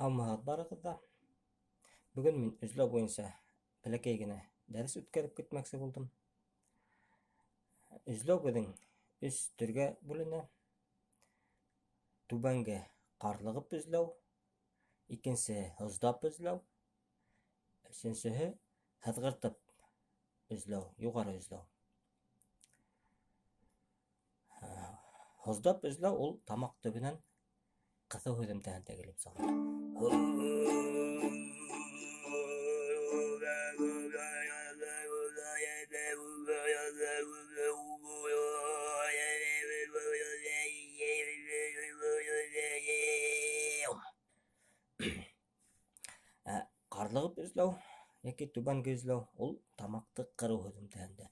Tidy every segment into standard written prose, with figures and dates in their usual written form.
Алмағат барығыда. Бүгін мен үзлеу бойынша бәләкәй генә дәрес үткәреп кетмәксе булдым. Үзлеу безнең өч төргә бүленә. Түбәнге карлыгып үзлеу, икенчесе һоздап үзлеу, өченчеһе һыҙғыртып үзлеу, югары үзлеу. Һоздап үзлеу ул тамак төбенән ҡыҫыу һөҙөмтәһен тәгәрәп сыға. Ҡарлығып үзлеу яки түбәнге үзлеу ул тамаҡты ҡырыу һөҙөмтәһендә.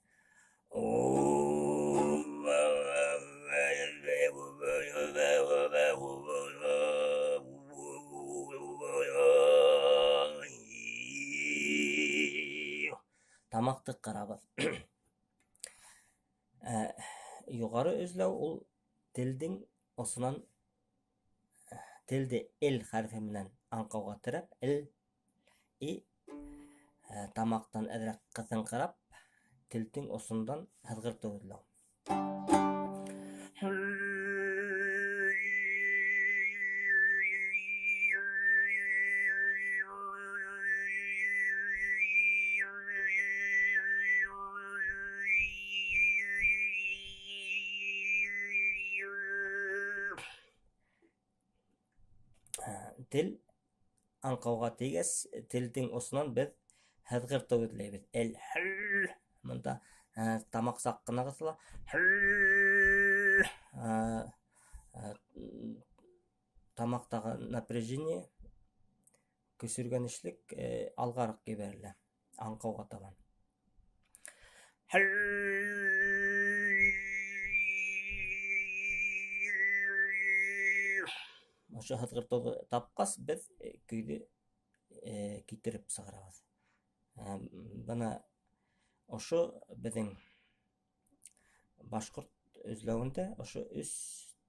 Тамаҡты ҡырабыҙ. Юғары өзләү ул телдең осонан телде «л» хәрефе менән аңҡауға терәп, «л» и тамаҡтан әҙерәк ҡыҫыңҡырап, телдең осондан һыҙғыртып үҙләү. Тел аңҡауға тейгәс, телдең осонан беҙ һыҙғыртып үҙләйбеҙ. «Л» мында тамаҡ саҡ ҡына ҡыҫыла. Тамаҡтағы напряжение, көсөргәнешлек алғараҡ ебәрелә аңҡауға табан. Ошо һыҙғыртыуҙы тапҡас, беҙ көйҙө китереп сығарабыҙ. Бына ошо беҙҙең башҡорт өзләүендә ошо өс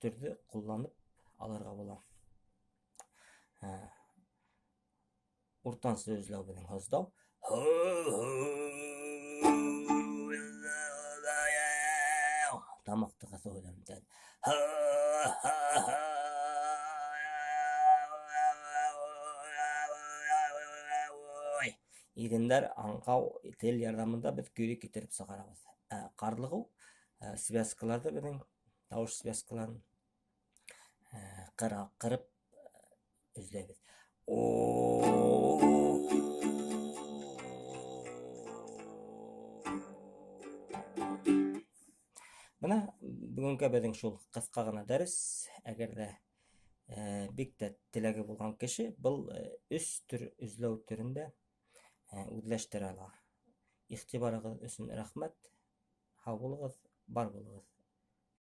төрҙө ҡулланып алырға була. Уртансы өзләү беҙҙең һоздау. Тамаҡты ҡыҫыу һөҙөмтәһен. Игендәр, аңҡау, тел ярҙамында беҙ көйҙө китереп сығарабыҙ. Ҡарлығыу связкаларҙы беҙҙең тауыш связкаларын ҡырып өҙләйбеҙ. Бына бөгөнгә беҙҙең шул ҡыҫҡа ғына дәрес. Әгәр ҙә бик тә теләге булған кеше был өс төр өҙләү төрөндә үҙләштерә ала. Иғтибарығыҙ өсөн рәхмәт. Һау булығыҙ, бар булығыҙ.